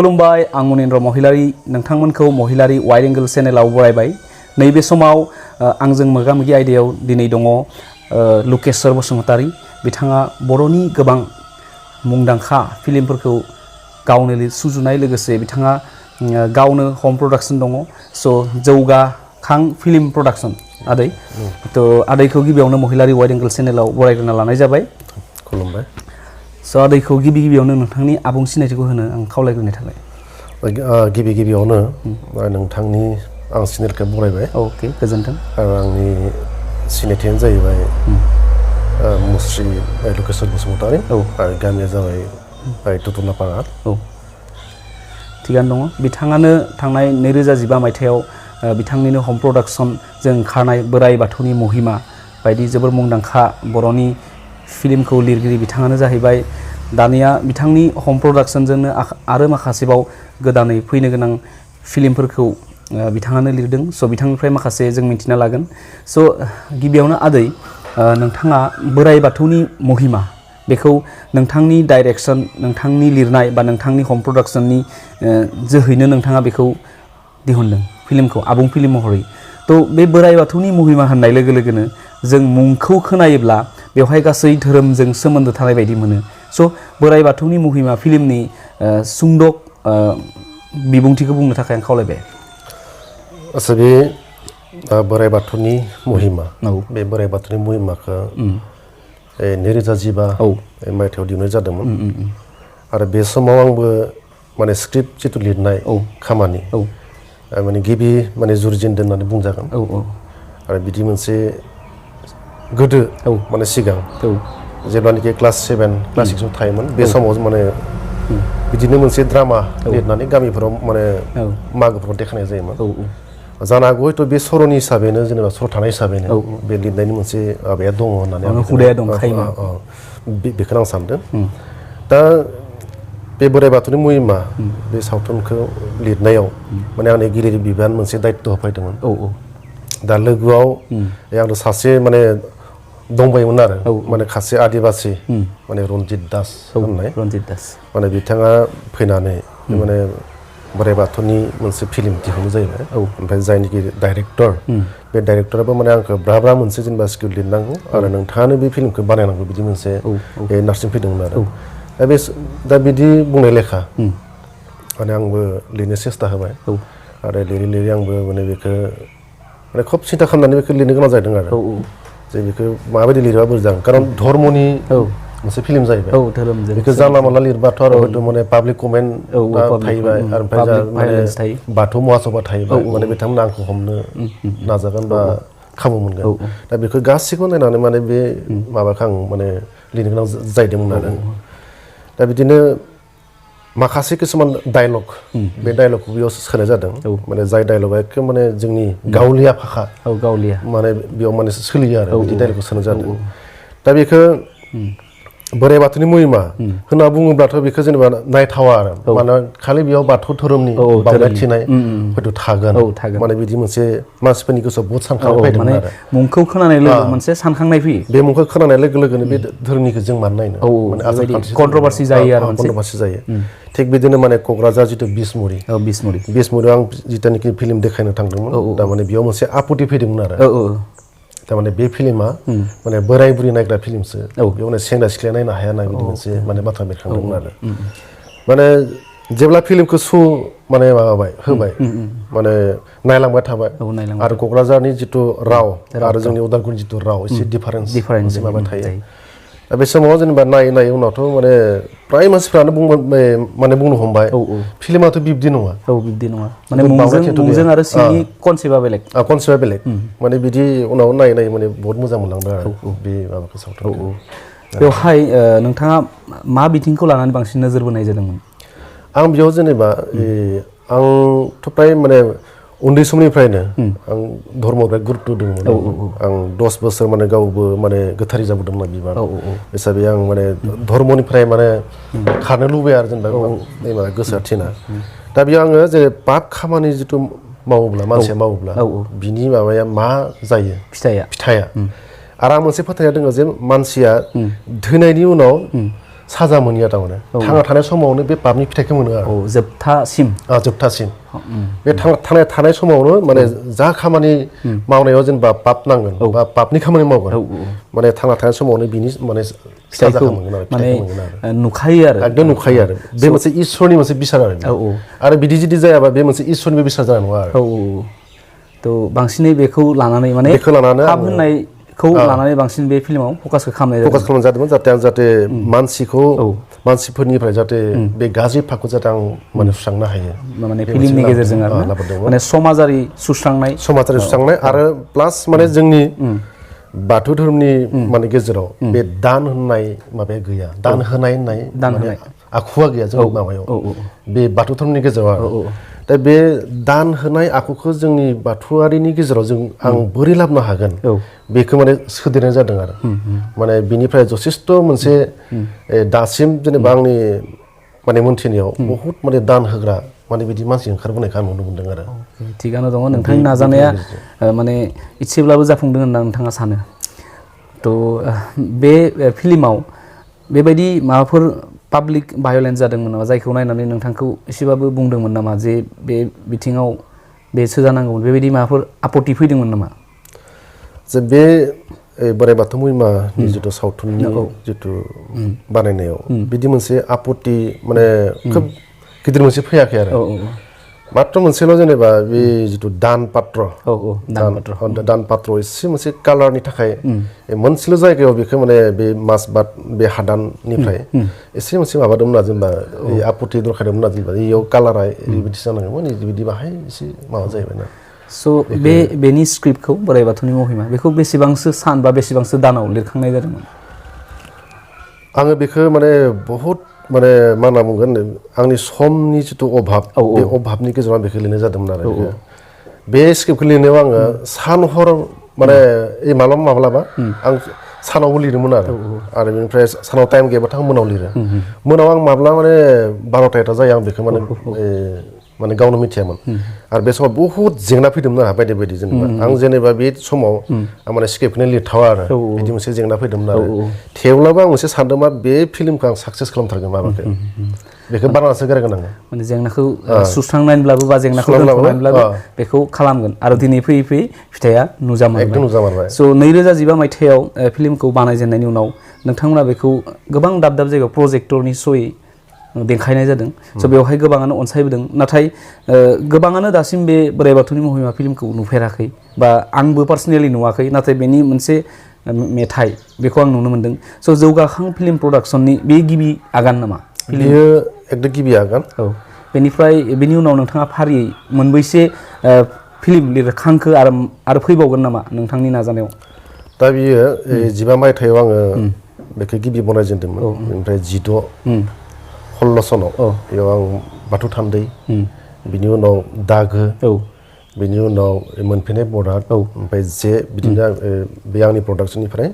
खुलुमबाय आं मनिन्द्र महिलारी नोंथांमोनखौ महिलारी wide angle चेनेलाव बरायबाय नैबे समाव आंजों मोगा-मोगि आयदायाव दिनै दङ लुकेश्वर बसुमतारी बिथाङा बर'नि गोबां मुंदांखा फिल्मफोरखौ गावनो सुजुनाय लोगोसे बिथाङा गावनो होम प्रडाक्शन दङ स' जौगाखां फिल्म प्रडाक्शन आदै थ' आदैखौ गिबियावनो महिलारी वाइड एंगल चेनेलाव बरायग्रोना लानाय जाबाय खुलुमबाय स' आदैखौ गिबियावनो नोंथांनि आबुं सिनायथिखौ होनो आं खावलायग्रोनाय थाबाय गिबियावनो नोंथांनि आं चेनेलखौ बरायबाय अके गोजोन्थों आरो आंनि सिनायथियानो जाहैबाय मुस्रि लुकेश्वर बसुमतारी आरो गामिया जाबाय टुटुलापारा थिगानो दङ बिथाङानो थांनाय 2015 मायथाइयाव बिथांनिनो होम प्रडाक्शन जों ओंखारनाय बोराइ बाथौनि महिमा बायदि जोबोर मुंदांखा बर'नि फिल्मखौ लिरगिरि बिथाङानो जाहैबाय दानिया बिथांनि होम प्रडाक्शनजोंनो आरो माखासेबाव गोदानै फैनो गोनां फिल्मफोरखौ बिथाङानो लिरदों स' बिथांनिफ्राय माखासे जों मिन्थिना लागोन स' गिबियावनो आदै नोंथाङा बोराइ बाथौनि महिमा बेखौ नोंथांनि डाइरेक्शन नोंथांनि लिरनाय बा नोंथांनि होम प्रडाक्शननि जोहैनो नोंथाङा बेखौ दिहुनदों फिल्मखौ आबुं फिल्म महरै थ' बे बोराइ बाथौनि महिमा होननाय लोगो लोगोनो जों मुंखौ खोनायोब्ला बेवहाय गासै धोरोमजों सोमोन्दो थानाय बायदि मोनो स' बोराइ बाथौनि महिमा फिल्मनि सुंद' बिबुंथिखौ बुंनो थाखाय आं खावलायबाय आच्चा बे बोराइ बाथौनि महिमा बे बोराइ बाथौनि महिमाखौ 2015 मायथाइयाव दिहुननाय जादोंमोन आरो बे समाव आंबो माने स्क्रिप्ट जिथु लिरनाय खामानि माने गिबि माने जुरिजेनदों होननानै बुंजागोन आरो बिदि मोनसे गोदो माने सिगां जेब्लानाखि क्लास 7 क्लास 6 आव थायोमोन बे समाव माने बिदिनो मोनसे ड्रामा लिरनानै गामिफोराव माने मागोफोराव देखायनाय जायोमोन जानो हागौ हयथ' बे सर'नि हिसाबैनो जेनेबा सर' थानाय हिसाबैनो बे लिरनायनि मोनसे माबाया दङ होननानै हुदाया दंखायोमोन बेखौनो आं सानदों दा बे बोराइ बाथौनि महिमा बे सावथुनखौ लिरनायाव माने आंनि गिदिर बिबान मोनसे दायित्व होफैदोंमोन दा लोगोआव आंनो सासे माने दंबायोमोन आरो माने खासे आदिबासि माने रन्जित दास होननाय माने बिथाङा फैनानै माने बोराइ बाथौनि मोनसे फिल्म दिहुनो जाहैबाय ओमफ्राय जायनिखि डाइरेक्टर बे डाइरेक्टराबो माने आंखौ ब्रा मोनसे जेनेबा स्क्रिप्ट लिरनांगौ आरो नोंथाङानो बे फिल्मखौ बानायनांगौ बिदि मोनसे नार्सिं फैदोंमोन आरो दा बिदि बुंनाय लेखा माने आंबो लिरनो सेस्था होबाय आरो लिरै आंबो माने बेखौ माने खोब सिन्था खालामनानै बेखौ लिरनो गोनां जादों आरो जे बेखौ माबायदि लिरबा मोजां खारन धर्मनि मोनसे फिल्म जाहैबाय बेखौ जानला मानला लिरबाथ' आरो हयथ' माने पाब्लिक कमेन्ट थाहैबाय आरो ओमफ्राय बाथौ महासभा थाहैबाय माने बिथांमोना आंखौ हमनो नाजागोन बा खाबु मोनगोन दा बेखौ गासैखौबो नायनानै माने बे माबाखौ आं माने लिरनो गोनां जाहैदोंमोन आरो दा बिदिनो माखासे किसुमान डायलग बे डायलगखौ बेयाव सोनाय जादों माने जाय डायलगा एकदम माने जोंनि गावलिया भाषा माने बेयाव माने सोलियो आरो बिदि डायलगखौ सोनाय जादों दा बेखौ बोराइ बाथौनि महिमा होनना बुङोब्लाथ' बेखौ जेनेबा नायथावा आरो मानोना खालि बेयाव बाथौ धोरोमनि बावनाय थिनाय हयथ' थागोन माने बिदि मोनसे मानसिफोरनि गोसोआव बहुद सानखांनाय फैदोंमोन आरो मुंखौ खोनानाय लोगो मोनसे सानखांनाय फैयो बे मुंखौ खोनानाय लोगो लोगोनो बे धोरोमनिखौ जों मानो नायनो माने आसार-खान्थि कन्ट्रभार्सि जायो आरो कन्ट्रभार्सि जायो थिग बिदिनो माने क'क्राझार जिथु बिसमुरियाव आं जिथुनाखि फिल्म देखायनो थांदोंमोन थारमाने बेयाव मोनसे आपुथि फैदोंमोन आरो थारमाने बे फिल्मा माने बोराय बुरि नायग्रा फिल्मसो बेयाव माने सेंग्रा सिख्लाया नायनो हाया ना बिदि मोनसे माने बाथ्रा बेरखांदोंमोन आरो माने जेब्ला फिल्मखौ माने माबाबाय होबाय माने नायलांबाय थाबाय आरो क'क्राझारनि जिथु राव आरो जोंनि उदालगुरिनि जिथु राव एसे डिफारेन्स माबा थायो दा बे समाव जेनेबा नायै उनावथ' माने प्राय मानसिफ्रानो माने बुंनो हमबाय फिल्माथ' बिब्दि नङा माने मुंजों आरो सिंनि कनसेप्टआ बेलेग माने बिदि उनाव नायै माने बहुत मोजां मोनलांबाय आरो बे माबाखौ सावथुनखौ बेवहाय नोंथाङा मा बिथिंखौ लानानै बांसिन नोजोर बोनाय जादोंमोन आं बेयाव जेनेबा आंथ' प्राय माने उन्दै समनिफ्रायनो आं धर्मआव बिराद गुरुत्त' दंमोन आं 10 बोसोर माने गावबो माने गोथारै जाबोदोंमोन बिबार हिसाबै आं माने धर्मनिफ्राय माने खारनो लुबैयो आरो जेनेबा गोसोआ थिना दा बेयाव आङो जे पाप खामानि जिथु मावोब्ला मानसिया मावोब्ला बिनि माबाया मा जायो फिथाइया आरो आं मोनसे फोथायनाय दङ जे मानसिया थैनायनि उनाव साजा मोनिया थारमाने थांना थानाय समावनो बे पापनि फिथाइखौ मोनो आरो जोबथासिम जोबथासिम बे थानाय समावनो माने जा खामानि मावनायाव जेनेबा पाप नांगोन बा पापनि खामानि मावगोन माने थांना थानाय समावनो बिनि माने फिथाइखौ माने नुखायो आरो एकदम नुखायो आरो बे मोनसे इसोरनि मोनसे बिसार आरो बिदि जुदि जायाबा बे मोनसे इसोरनि बिसार जानाय नङा आरो थ' बांसिनै बेखौ लानानै माने पाप होननायखौ लानानै बांसिन बे फिल्माव फकास खालामनाय जादोंमोन जाहाथे मानसिफोरनिफ्राय जाहाथे बे गाज्रि पापखौ जाहाथे आं माने सुस्रांनो हायो माने फिल्मनि गेजेरजों आरो माने समाजारि सुस्रांनाय आरो प्लास माने जोंनि बाथौ धोरोमनि माने गेजेराव बे दान होननाय माबाया गैया दान होनाय होननाय आखुवा गैया जोंनि माबायाव बे बाथौ धोरोमनि गेजेराव दा बे दान होनाय आखुखौ जोंनि बाथौआरिनि गेजेराव आं बोरै लाबोनो हागोन बेखौ माने सोदेरनाय जादों आरो माने बिनिफ्राय जथेस्थ' मोनसे दासिम जेनेबा आंनि माने मोनथिनायाव बहुद माने दान होग्रा माने बिदि मानसि ओंखारबोनायखौ आं नुनो मोनदों आरो थिगानो दङ नोंथांनि नाजानाया माने इसेब्लाबो जाफुंदों होनना नोंथाङा सानो थ' बे फिल्माव बेबायदि माबाफोर पाब्लिक भायलेन्स जादोंमोन नामा जायखौ नायनानै नोंथांखौ एसेबाबो बुंदोंमोन नामा जे बे बिथिङाव बेसो जानांगौमोन बेबायदि माबाफोर आपत्ति फैदोंमोन नामा जे बे बोराइ बाथौ महिमानि जिथु सावथुननि जिथु बानायनायाव बिदि मोनसे आपत्ति माने खोब गिदिर मोनसे फैयाखै आरो मात्र मोनसेल' जेनेबा बे जिथु दान पात्र एसे मोनसे कालारनि थाखाय मोनसेल' जायगायाव बेखौ माने बे मासबाद बे हादाननिफ्राय एसे मोनसे माबादोंमोन आरो जेनेबा आपत्ति दरखारदोंमोन आरो जेनेबा इयाव कालारा ओरैबायदि जानांगौमोन बिदि बाहाय एसे माबा जाहैबाय ना स' बेनि स्क्रिप्टखौ बोराइ बाथौनि महिमा बेखौ बेसेबांसो सान बा बेसेबांसो दानाव लिरखांनाय जादोंमोन आङो बेखौ माने बहुद माने मा होनना बुंगोन आंनि समनि जिथु अभाब बे अभाबनि गेजेराव आं बेखौ लिरनाय जादोंमोन आरो बे स्क्रिप्टखौ लिरनायाव आङो सान हर माने माब्लाबा आं सानावबो लिरोमोन आरो बेनिफ्राय सानाव टाइम गैयाबाथाय आं मोनाव लिरो मोनाव आं माब्ला माने 12ता जायो आं बेखौ माने गावनो मिथियामोन आरो बे समाव बहुद जेंना फैदोंमोन आंहा बायदि बायदि जेनेबा आं जेनेबा बे समाव आं माने स्क्रिप्टखौनो लिरथावा आरो बिदि मोनसे जेंना फैदोंमोन आरो थेवब्लाबो आं मोनसे सानदोंमा बे फिल्मखौ आं साक्सेस खालामथारगोन माबाखौ बेखौ बानायनासो गारगोन आङो माने जेंनाखौ सुस्रांनानैब्लाबो बा जेंनाखौ दोनथ'नानैब्लाबो बेखौ खालामगोन आरो दिनै फैयै फैयै फिथाइया नुजामारबाय स' 2015 मायथाइयाव फिल्मखौ बानायजेननायनि उनाव नोंथांमोना बेखौ गोबां दाब दाब जायगायाव प्रजेक्टरनि थ्रुयै देखायनाय जादों स' बेवहाय गोबाङानो अनसायबोदों नाथाय गोबाङानो दासिम बे बोराइ बाथौनि महिमा फिल्मखौ नुफेराखै बा आंबो पार्सनेलि नुवाखै नाथाय बेनि मोनसे मेथाइ बेखौ आं नुनो मोनदों स' जौगाखां फिल्म प्रडाक्सननि बे गिबि आगान नामा बेयो एकदम गिबि आगान बेनिफ्राय बेनि उनाव नोंथाङा फारियै मोनबैसे फिल्म लिरखांखो आरो फैबावगोन नामा नोंथांनि नाजानायाव दा बियो 15 मायथाइयाव आङो बेखौ गिबि बनायजेनदोंमोन ओमफ्राय 16 सनाव बेयाव आं बाथौ थान्दै बिनि उनाव दागो बिनि उनाव मोनफैनाय बराद ओमफ्राय जे बिदिनो बे आंनि प्रडाक्सननिफ्राय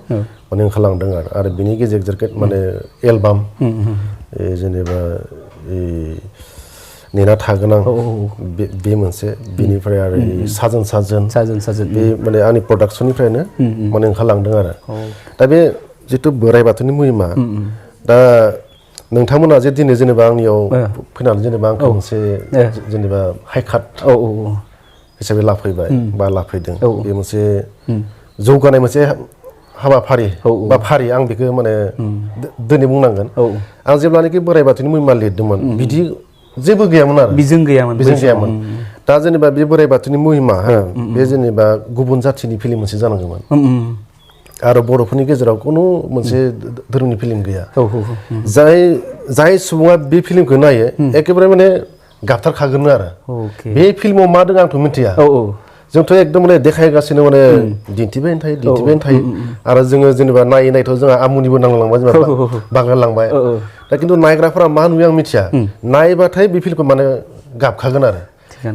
माने ओंखारलांदों आरो बिनि गेजेर माने एलबाम जेनेबा नेना थागोन आं बे मोनसे बेनिफ्राय आरो साजोन बे माने आंनि प्रडाक्सननिफ्रायनो माने ओंखारलांदों आरो दा बे जिथु बोराइ बाथौनि महिमा दा नोंथांमोना जे दिनै जेनेबा आंनियाव फैनानै जेनेबा आंखौ मोनसे जेनेबा हाइकाट हिसाबै लाफैदों बे मोनसे जौगानाय मोनसे हाबाफारि बा फारि आं बेखौ माने दिनै बुंनांगोन आं जेब्लानाखि बोराइ बाथौनि महिमा लिरदोंमोन बिदि जेबो गैयामोन आरो बिजों गैयामोन दा जेनेबा बे बोराइ बाथौनि महिमा बे जेनेबा गुबुन जाथिनि फिल्म मोनसे जानांगौमोन आरो बर'फोरनि गेजेराव खुनु मोनसे धोरोमनि फिल्म गैया जाय सुबुङा बे फिल्मखौ नायो एखेबारे माने गाबथारखागोन आरो बे फिल्माव मा दं आंथ' मिथिया जोंथ' एकदम माने देखायगासिनो माने दिन्थिबायानो थायो आरो जोङो जेनेबा नायथ' जोंहा आमुनिबो नांलांबाय जेनेबा बांलांबाय दा खिन्थु नायग्राफोरा मा नुयो आं मिथिया नायबाथाय बे फिल्मखौ माने गाबखागोन आरो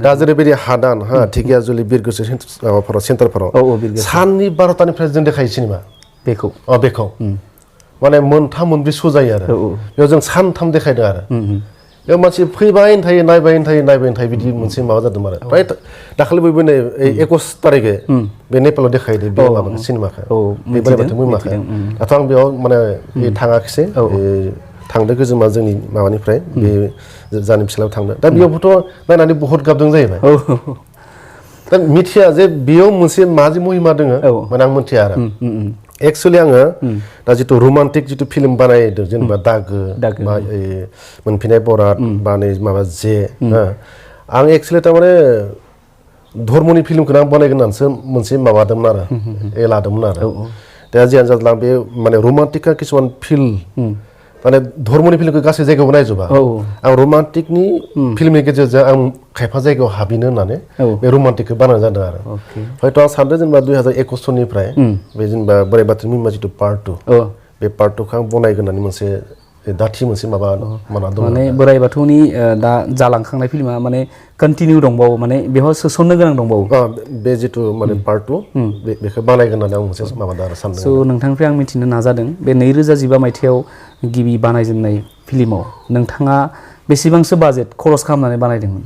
दा जेरैबायदि हादान धेकियाजुलि बिरगोस्रि माबाफोराव सेन्टारफोराव साननि 12टानिफ्राय जों देखायो सिनेमा बेखौ माने मोनथाम मोनब्रै श' जायो आरो बेयाव जों सानथाम देखायदों आरो बेयाव मानसि फैबायनो थायो नायबायनो थायो बिदि मोनसे माबा जादों आरो फ्राय दाखालि बयबो नै 21 तारिखे बे नेपालाव देखायदों बे माबाखौ सिनेमाखौ बे बोराइ बाथौ महिमाखौ दाथ' आं बेयाव माने थाङाखिसै थांदो गोजोमा जोंनि माबानिफ्राय बे जानि फिसालायाव थांदो दा बेयावबोथ' नायनानै बहुत गाबदों जाहैबाय दा मिथिया जे बेयाव मोनसे माजि महिमा दोङो माने आं मिथिया आरो एक्चुअली आङो दा जितु रमान्टिक जितु फिल्म बानायदों जेनेबा दागो बा मोनफिननाय बरात बा नै माबा जे आं एक्चुअली थारमाने धर्मनि फिल्मखौनो आं बानायगोन होननानैसो मोनसे माबादोंमोन आरो लादोंमोन आरो दा जियानो जादों बे माने रमान्टिकआ किसुमान फिल्म माने धर्मनि फिल्मखौ गासै जायगायावबो नायजोबा आं रमान्टिकनि फिल्मनि गेजेरजों आं खायफा जायगायाव हाबिनो होननानै बे रमान्टिकखौ बानायनाय जादों आरो हयथ' आं सानदों जेनेबा 2021 सननिफ्राय बे जेनेबा बोराइ बाथौनि मुहिमा जितु पार्ट 2 बे पार्ट 2खौ आं बनायगोन होननानै मोनसे दाथि मोनसे माबा दं माने बोराइ बाथौनि दा जालांखांनाय फिल्मा माने कन्टिनिउ दंबावो माने बेयाव सोसननो गोनां दंबावो बे जितु माने पार्ट 2 बेखौ बानायगोन होननानै आं मोनसे माबादों आरो सानदों स' नोंथांनिफ्राय आं मिथिनो नाजादों बे 2015 मायथाइयाव गिबि बानायजेननाय फिल्माव नोंथाङा बेसेबांसो बाजेट खरस खालामनानै बानायदोंमोन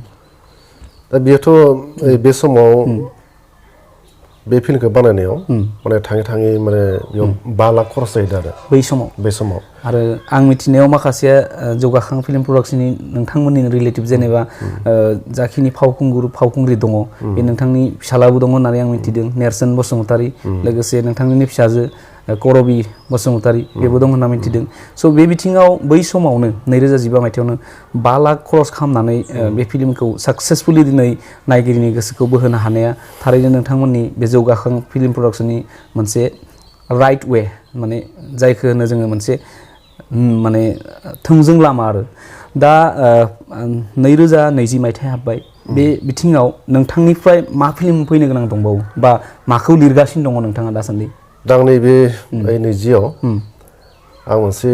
दा बेथ' बे समाव बे फिल्मखौ बानायनायाव माने थाङै माने बेयाव 5 लाख खरस जाहैदों आरो बै समाव आरो आं मिथिनायाव माखासे जौगाखां फिल्म प्रडाक्शननि नोंथांमोननि रिलेटिभ जेनेबा जाखिनि फावखुंग्रि दङ बे नोंथांनि फिसालाबो दङ होननानै आं मिथिदों नेरसोन बसुमतारी लोगोसे नोंथांनि फिसाजो करबी बसुमतारी बेबो दं होनना मिथिदों स' बे बिथिङाव बै समावनो 2015 मायथाइयावनो 5 लाख खरस खालामनानै बे फिल्मखौ साक्सेसफुलि दिनै नायगिरिनि गोसोखौ बोहोनो हानाया थारैनो नोंथांमोननि बे जौगाखां फिल्म प्रडाक्शननि मोनसे राइट वे माने जायखौ होनो जोङो मोनसे माने थोंजों लामा आरो दा 2020 मायथाइ हाबबाय बे बिथिङाव नोंथांनिफ्राय मा फिल्म फैनो गोनां दंबावो बा माखौ लिरगासिनो दङ नोंथाङा दासान्दि दा आं नैबे 20 आं मोनसे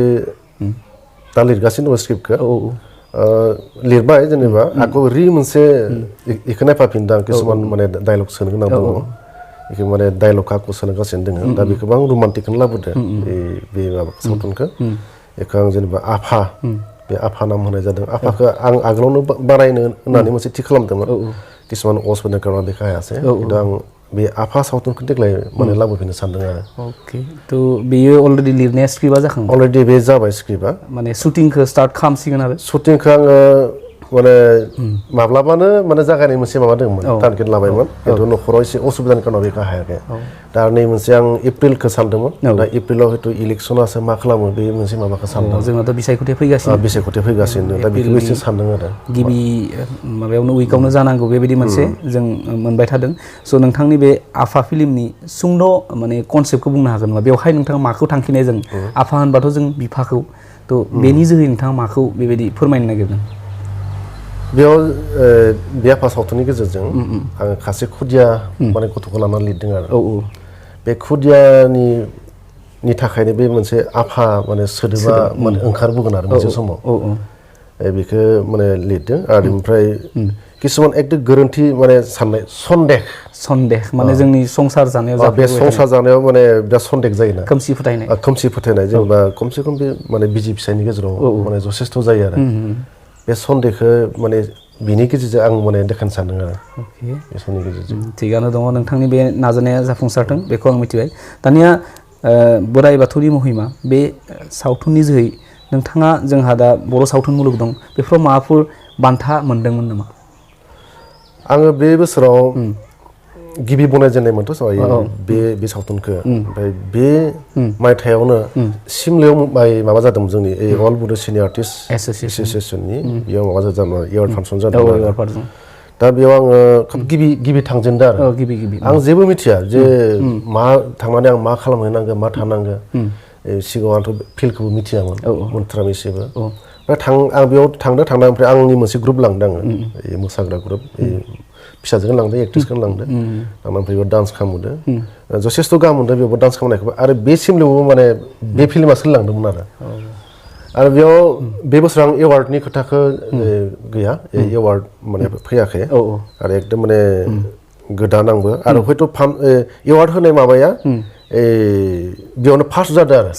दा लिरगासिनो दङ स्क्रिप्टखौ लिरबाय जेनेबा आंखौ मोनसे बेखौ नायफाफिनदों आं किसुमान माने डायलग सोनो गोनां दङ बेखौ माने डायलग आखौ सोलोंगासिनो दङ दा बेखौबो आं रमान्टिकखौनो लाबोदों बे माबा सावथुनखौ बेखौ आं जेनेबा बे आफा नाम होनाय जादों आफाखौ आं आगोलावनो बानायनो होननानै मोनसे थि खालामदोंमोन किसुमान असुबिदानि खारनाव बेखौ हायासै खिन्थु आं बे आफा सावथुनखौ देग्लाय माने लाबोफिननो सानदों आरो अके थ' बेयो अलरेडि लिरनाया स्क्रिप्टआ जाखांबाय अलरेडि बे जाबाय स्क्रिप्टआ माने शुटिंखौ स्टार्ट खालामसिगोन आरो शुटिंखौ आङो माने माब्लाबानो माने जागायनाय मोनसे माबा दंमोन टारगेट लाबायमोन खिन्थु न'खराव एसे असुबिदानि खारनाव बेखौ हायाखै दा नै मोनसे आं एप्रिलखौ सानदोंमोन दा एप्रिलाव हयथ' इलेक्सनासो मा खालामो बे मोनसे माबाखौ सानदों जोंनाथ' बिसायख'थि फैगासिनो दा बेखौबो एसे सानदों आरो गिबि माबायावनो उइकआवनो जानांगौ बेबायदि मोनसे जों मोनबाय थादों स' नोंथांनि बे आफा फिल्मनि सुंद' माने कनसेप्टखौ बुंनो हागोन नामा बेवहाय नोंथाङा माखौ थांखिनाय जों आफा होनबाथ' जों बिफाखौ थ' बेनि जोहै नोंथाङा माखौ बेबायदि फोरमायनो नागिरदों बेयाव बे आफा सावथुननि गेजेरजों आङो सासे खुदिया माने गथ'खौ लानानै लिरदों आरो बे खुदियानि थाखायनो बे मोनसे आफा माने सोदोबा माने ओंखारबोगोन आरो मोनसे समाव बेखौ माने लिरदों आरो ओमफ्राय किसुमान एकदम गोरोन्थि माने साननाय सन्देह माने जोंनि संसार जानायाव बे संसार जानायाव माने बिराद सन्देह जायोना खोमसि फोथायनाय जेनेबा खमसे खम बे माने बिसि फिसायनि गेजेराव माने जथेस्थ' जायो आरो बे सन्देहखौ माने बिनि गेजेरजों आं माने देखायनो सानदों आरो बे समनि गेजेरजों थिगानो दङ नोंथांनि बे नाजानाया जाफुंसारथों बेखौ आं मिथिबाय दानिया बोराइ बाथौनि महिमा बे सावथुननि जोहै नोंथाङा जोंहा दा बर' सावथुन मुलुग दं बेफोराव माबाफोर बान्था मोनदोंमोन नामा आङो बे बोसोराव गिबि बनायजेननायमोनथ' बे सावथुनखौ ओमफ्राय बे मायथाइयावनो सिमलायाव माबा जादोंमोन जोंनि अल बड' सिनियर आर्टिस्ट एस'सियेसननि बेयाव माबा जादोंमोन एवार्ड फांसन जादोंमोन दा बेयाव आङो गिबि थांजेनदों आरो आं जेबो मिथिया जे मा थांनानै आं मा खालामहैनांगौ मा थानांगौ सिगाङाव आंथ' फिल्डखौबो मिथियामोन मोनथाराम एसेबो आं बेयाव थांदों ओमफ्राय आंनि मोनसे ग्रुप लांदों आङो मोसाग्रा ग्रुप फिसाजों लांदों एक्ट्रिसखौनो लांदों ओमफ्राय बेयाव डान्स खालामदों जथेस्थ' गाहाम मोनदों बेयाव डान्स खालामनायखौबो आरो बे सिमलायावबो माने बे फिल्मा सोलिलांदोंमोन आरो बेयाव बे बोसोराव आं एवार्डनि खोथाखौ गैया एवार्ड माने फैयाखै आरो एकदम माने गोदान आंबो आरो हयथ' एवार्ड होनाय माबाया बेयावनो फार्स्ट जादों आरो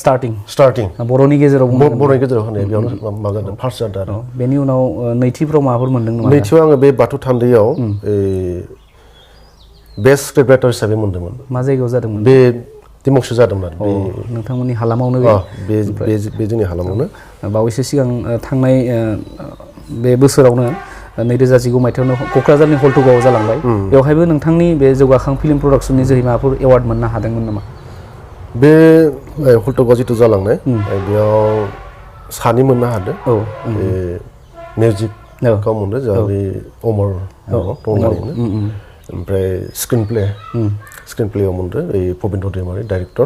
स्टार्टिं बर'नि गेजेराव होनाय बेयावनो माबा जादों फार्स्ट जादों आरो बेनि उनाव नैथिफ्राव माबाफोर मोनदों नामा नैथियाव आङो बे बाथौ थान्दैयाव बेस्ट स्क्रिप्ट राइटार हिसाबै मोनदोंमोन मा जायगायाव जादोंमोन बे दिमागसो जादोंमोन आरो नोंथांमोननि हालामावनो बे जोंनि हालामावनो बावैसो सिगां थांनाय बे बोसोरावनो 2019 मायथाइयावनो क'क्राझारनि हल्टुगावआव जालांबाय बेवहायबो नोंथांनि बे जौगाखां फिल्म प्रडाक्सननि जोहै माबाफोर एवार्ड मोननो हादोंमोन नामा बे हल्टुगाव जिथु जालांनाय बेयाव सानै मोननो हादों बे मिउजिकआव मोनदों जोंहा बे अमर दंलायोनो ओमफ्राय स्क्रिन प्लेआव मोनदों ओइ पबिन्द्र दैमारि डाइरेक्टर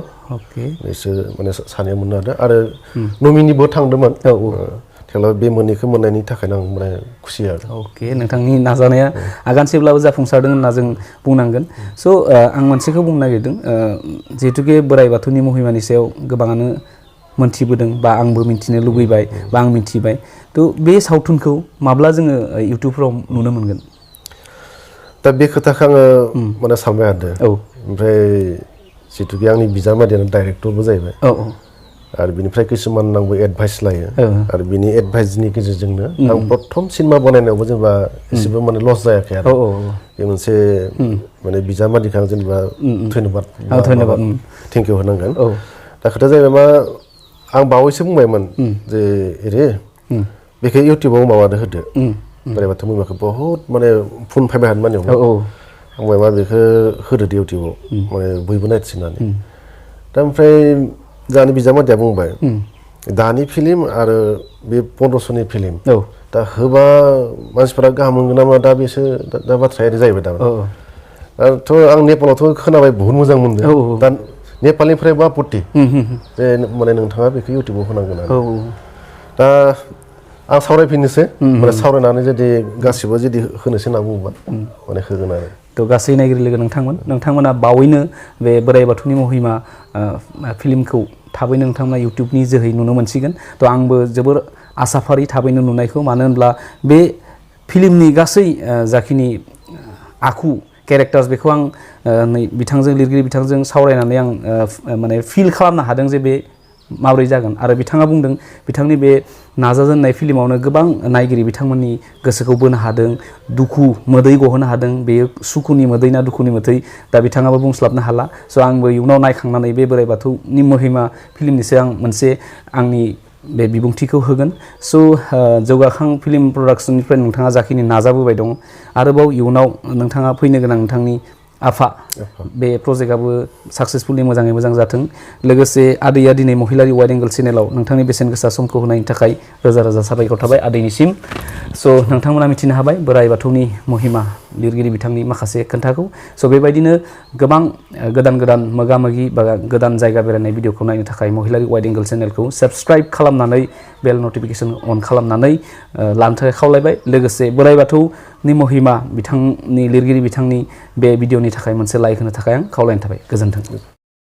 बिसोर माने सानैया मोननो हादों आरो नमिनिबो थांदोंमोन थेवब्लाबो बे मोननैखौ मोननायनि थाखायनो आं माने खुसि आरो नोंथांनि नाजानाया आगानसेब्लाबो जाफुंसारदों होनना जों बुंनांगोन स' आं मोनसेखौ बुंनो नागिरदों जिहेतुके बोराइ बाथौनि महिमानि सायाव गोबाङानो मोनथिबोदों बा आंबो मिथिनो लुबैबाय बा आं मिथिबाय थ' बे सावथुनखौ माब्ला जोङो इउटुबफ्राव नुनो मोनगोन दा बे खोथाखौ आङो माने सानबाय थादों ओमफ्राय जिहेतुके आंनि बिजामादैयानो डाइरेक्टरबो जाहैबाय आरो बिनिफ्राय किसुमान आंबो एडभाइस लायो आरो बिनि एडभाइसनि गेजेरजोंनो आं प्रथम सिनेमा बनायनायावबो जेनेबा एसेबो माने लस जायाखै आरो बे मोनसे माने बिजामादैखौ आं जेनेबा धन्यबाद थेंक इउ होनांगोन दा खोथाया जाहैबाय मा आं बावैसो बुंबायमोन जे एरे बेखौ इउटुबाव माबादो होदो बोराइ बाथौ महिमाखौ बहुत माने फन फैबाय हादों मानियाव आंबाय मा बेखौ होदो दे इउटुबाव माने बयबो नायथिं होननानै दा ओमफ्राय जोंहानि बिजामादैया बुंबाय दानि फिल्म आरो बे 1500नि फिल्म दा होबा मानसिफोरा गाहाम मोनगोन नामा दा बेसो दा बाथ्राया ओरै जाहैबाय दाथ' आं नेपालावथ' खोनाबाय बहुत मोजां मोनदों दा नेपालनिफ्रायबो आपत्ति जे माने नोंथाङा बेखौ इउटुबाव होनांगोन आरो दा आं सावरायफिननोसै माने सावरायनानै जुदि गासिबो जुदि होनोसै होनना बुङोबा माने होगोन आरो थ' गासै नायगिरि लोगो नोंथांमोना बावैनो बे बोराइ बाथौनि महिमा फिल्मखौ थाबैनो नोंथांमोना इउटुबनि जोहै नुनो मोनसिगोन थ' आंबो जोबोर आसाफारि थाबैनो नुनायखौ मानो होनब्ला बे फिल्मनि गासै जाखिनि आखु केरेक्टार्स बेखौ आं नै बिथांजों लिरगिरि बिथांजों सावरायनानै आं माने फिल खालामनो हादों जे बे माबोरै जागोन आरो बिथाङा बुंदों बिथांनि बे नाजाजेननाय फिल्मावनो गोबां नायगिरि बिथांमोननि गोसोखौ बोनो हादों दुखु मोदै गहोनो हादों बेयो सुखुनि मोदै ना दुखुनि मोदै दा बिथाङाबो बुंस्लाबनो हाला स' आंबो इयुनाव नायखांनानै बे बोराइ बाथौनि महिमा फिल्मनिसो आं मोनसे आंनि बे बिबुंथिखौ होगोन स' जौगाखां फिल्म प्रडाक्सननिफ्राय नोंथाङा जाखिनि नाजाबोबाय दं आरोबाव इयुनाव नोंथाङा फैनो गोनां नोंथांनि आफा बे प्रजेक्टआबो साक्सेसफुलि मोजाङै मोजां जाथों लोगोसे आदैया दिनै महिलारि वाइड एंगल चेनेलाव नोंथांनि बेसेन गोसा समखौ होनायनि थाखाय रोजा रोजा साबायखर थाबाय आदैनिसिम स' नोंथांमोना मिथिनो हाबाय बोराइ बाथौनि महिमा लिरगिरि बिथांनि माखासे खोन्थाखौ स' बेबायदिनो गोबां गोदान मोगा मोगि बा गोदान जायगा बेरायनाय भिडिअखौ नायनो थाखाय महिलारि वाइड एंगल चेनेलखौ साबस्क्राइब खालामनानै बेल नटिफिकेसन अन खालामनानै लानो थाखाय खावलायबाय लोगोसे बोराइ बाथौनि महिमा बिथांनि लिरगिरि बिथांनि बे भिडिअनि थाखाय मोनसे लाइक होनो थाखाय आं खावलायनाय थाबाय गोजोन्थों